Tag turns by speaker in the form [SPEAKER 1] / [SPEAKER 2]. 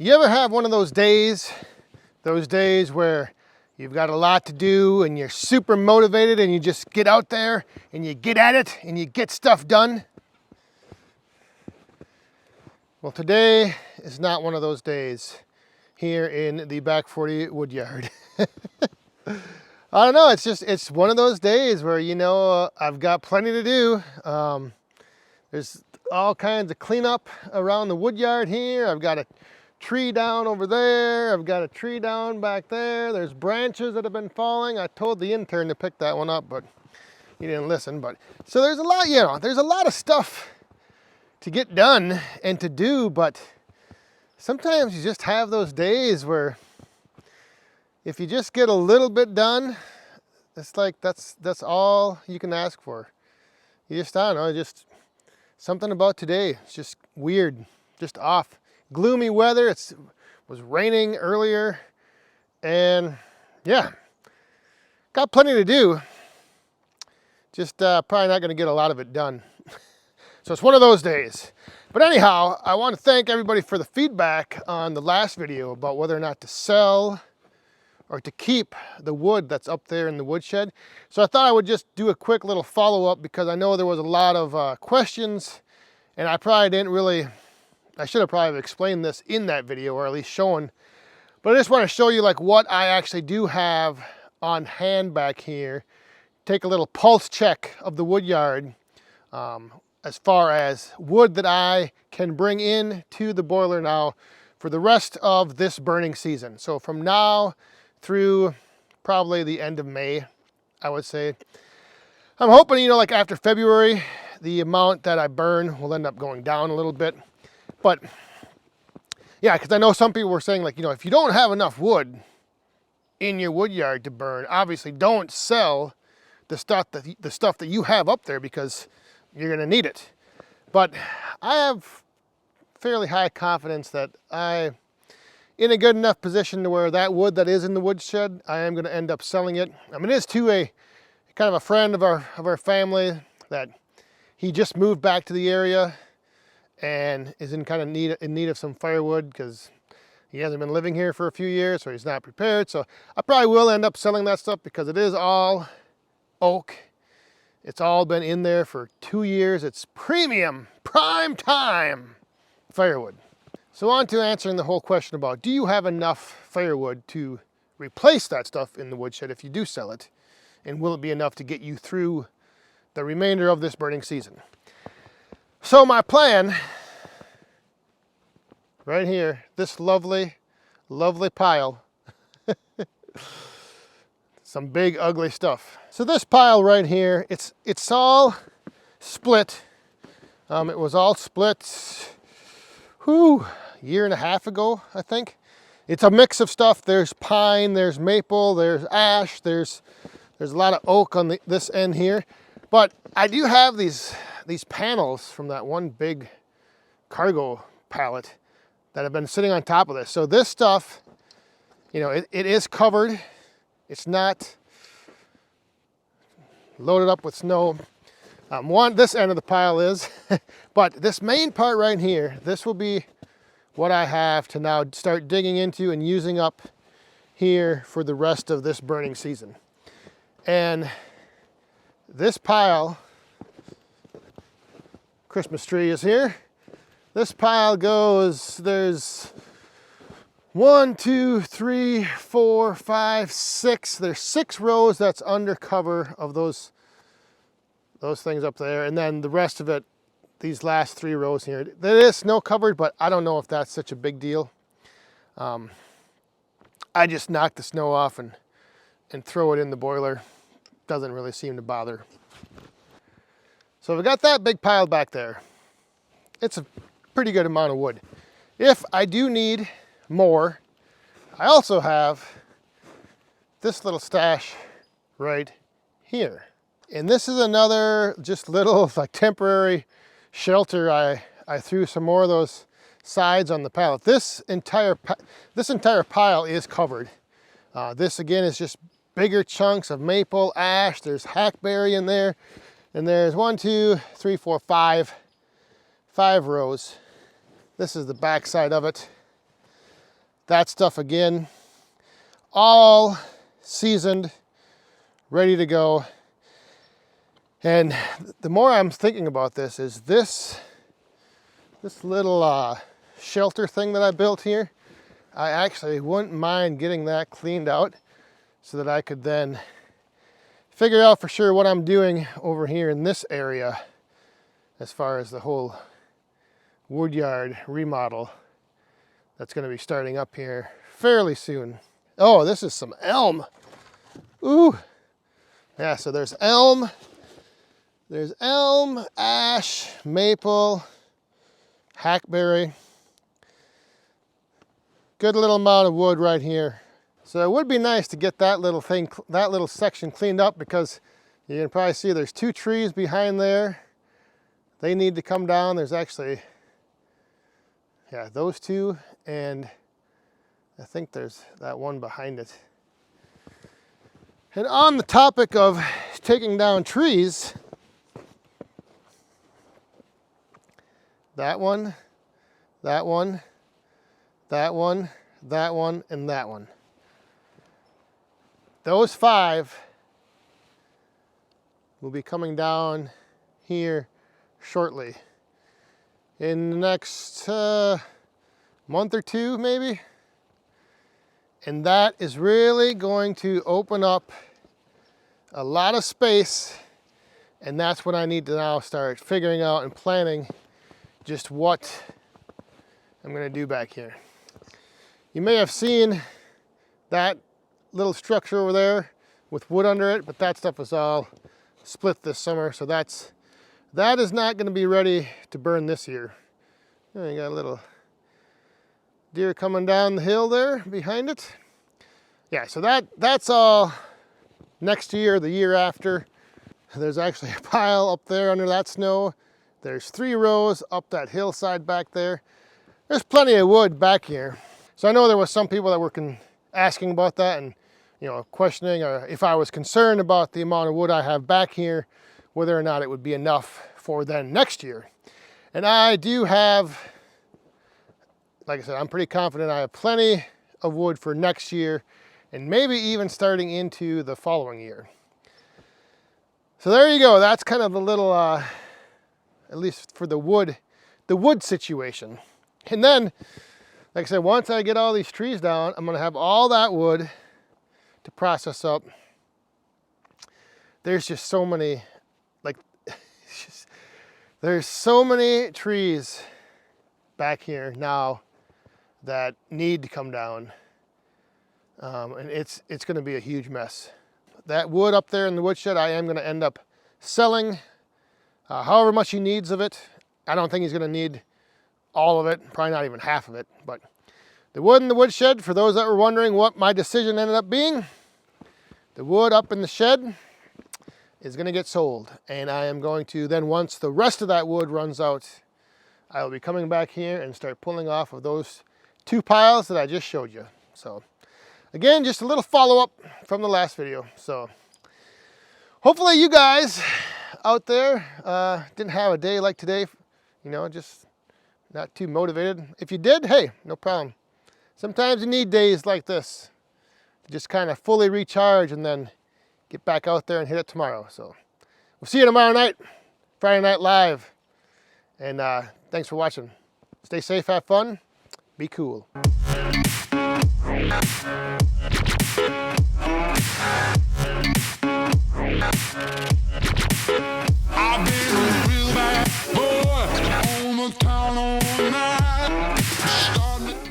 [SPEAKER 1] You ever have one of those days where you've got a lot to do and you're super motivated and you just get out there and you get at it and you get stuff done? Well, today is not one of those days here in the back 40 Woodyard. I don't know, it's one of those days where, I've got plenty to do. There's all kinds of cleanup around the Woodyard here. I've got a tree down over there. I've got a tree down back there. There's branches that have been falling. I told the intern to pick that one up, but he didn't listen. So there's a lot, there's a lot of stuff to get done and to do, but sometimes you just have those days where if you just get a little bit done, it's like that's all you can ask for. You just, I don't know, just something about today. It's just weird, just off. Gloomy weather. It was raining earlier, and yeah, got plenty to do. Just probably not going to get a lot of it done. So it's one of those days. But anyhow, I want to thank everybody for the feedback on the last video about whether or not to sell or to keep the wood that's up there in the woodshed. So I thought I would just do a quick little follow-up because I know there was a lot of questions, and I should have probably explained this in that video, or at least shown. But I just want to show you like what I actually do have on hand back here. Take a little pulse check of the Woodyard as far as wood that I can bring in to the boiler now for the rest of this burning season. So from now through probably the end of May, I would say. I'm hoping, like after February, the amount that I burn will end up going down a little bit. But yeah, because I know some people were saying like, if you don't have enough wood in your Woodyard to burn, obviously don't sell the stuff that you have up there because you're going to need it. But I have fairly high confidence that I'm in a good enough position to where that wood that is in the woodshed, I am going to end up selling it. I mean, it is to a kind of a friend of our family that he just moved back to the area and is in kind of need of some firewood because he hasn't been living here for a few years, so he's not prepared. So I probably will end up selling that stuff because it is all oak. It's all been in there for 2 years. It's premium, prime time firewood. So on to answering the whole question about, do you have enough firewood to replace that stuff in the woodshed if you do sell it? And will it be enough to get you through the remainder of this burning season? So my plan, right here, this lovely, lovely pile, some big ugly stuff. So this pile right here, it's all split. It was all split, a year and a half ago, I think. It's a mix of stuff. There's pine, there's maple, there's ash, there's a lot of oak on this end here. But I do have these panels from that one big cargo pallet that have been sitting on top of this. So this stuff, it is covered. It's not loaded up with snow. This end of the pile is, but this main part right here, this will be what I have to now start digging into and using up here for the rest of this burning season. And this pile, Christmas tree is here. This pile goes, there's 1, 2, 3, 4, 5, 6. There's 6 rows that's under cover of those things up there. And then the rest of it, these last 3 rows here, that is snow covered, but I don't know if that's such a big deal. I just knock the snow off and throw it in the boiler. Doesn't really seem to bother. So we got that big pile back there. It's a pretty good amount of wood. If I do need more, I also have this little stash right here. And this is another just little like temporary shelter. I threw some more of those sides on the pallet. This entire pile is covered. This again is just bigger chunks of maple, ash. There's hackberry in there. And there's 1, 2, 3, 4, 5 rows. This is the back side of it. That stuff again, all seasoned, ready to go. And the more I'm thinking about this is this little shelter thing that I built here, I actually wouldn't mind getting that cleaned out so that I could then figure out for sure what I'm doing over here in this area as far as the whole Woodyard remodel that's going to be starting up here fairly soon. Oh, this is some elm. Ooh. Yeah, so there's elm, ash, maple, hackberry. Good little amount of wood right here. So it would be nice to get that little section cleaned up, because you can probably see there's 2 trees behind there. They need to come down. There's actually, yeah, those 2, and I think there's that one behind it. And on the topic of taking down trees, that one, that one, that one, that one, and that one. Those 5 will be coming down here shortly. In the next month or 2, maybe. And that is really going to open up a lot of space. And that's what I need to now start figuring out and planning just what I'm going to do back here. You may have seen that little structure over there with wood under it, but that stuff is all split this summer, so that is not going to be ready to burn this year. You got a little deer coming down the hill there behind it. Yeah, so that's all next year, the year after. There's actually a pile up there under that snow. There's 3 rows up that hillside back there. There's plenty of wood back here. So I know there was some people that were asking about that, and questioning if I was concerned about the amount of wood I have back here, whether or not it would be enough for then next year. And I do have, like I said, I'm pretty confident I have plenty of wood for next year, and maybe even starting into the following year. So there you go. That's kind of the little, at least for the wood situation. And then, like I said, once I get all these trees down, I'm going to have all that wood to process up. There's just so many, there's so many trees back here now that need to come down. And it's going to be a huge mess. That wood up there in the woodshed, I am going to end up selling however much he needs of it. I don't think he's going to need all of it, probably not even half of it. But the wood in the woodshed, for those that were wondering what my decision ended up being, the wood up in the shed is going to get sold. And I am going to then, once the rest of that wood runs out, I will be coming back here and start pulling off of those 2 piles that I just showed you. So again, just a little follow-up from the last video. So hopefully you guys out there didn't have a day like today, just not too motivated. If you did, hey, no problem. Sometimes you need days like this to just kind of fully recharge and then get back out there and hit it tomorrow. So we'll see you tomorrow night, Friday Night Live. And thanks for watching. Stay safe, have fun, be cool.
[SPEAKER 2] I've been a real bad boy on the town all night. Starting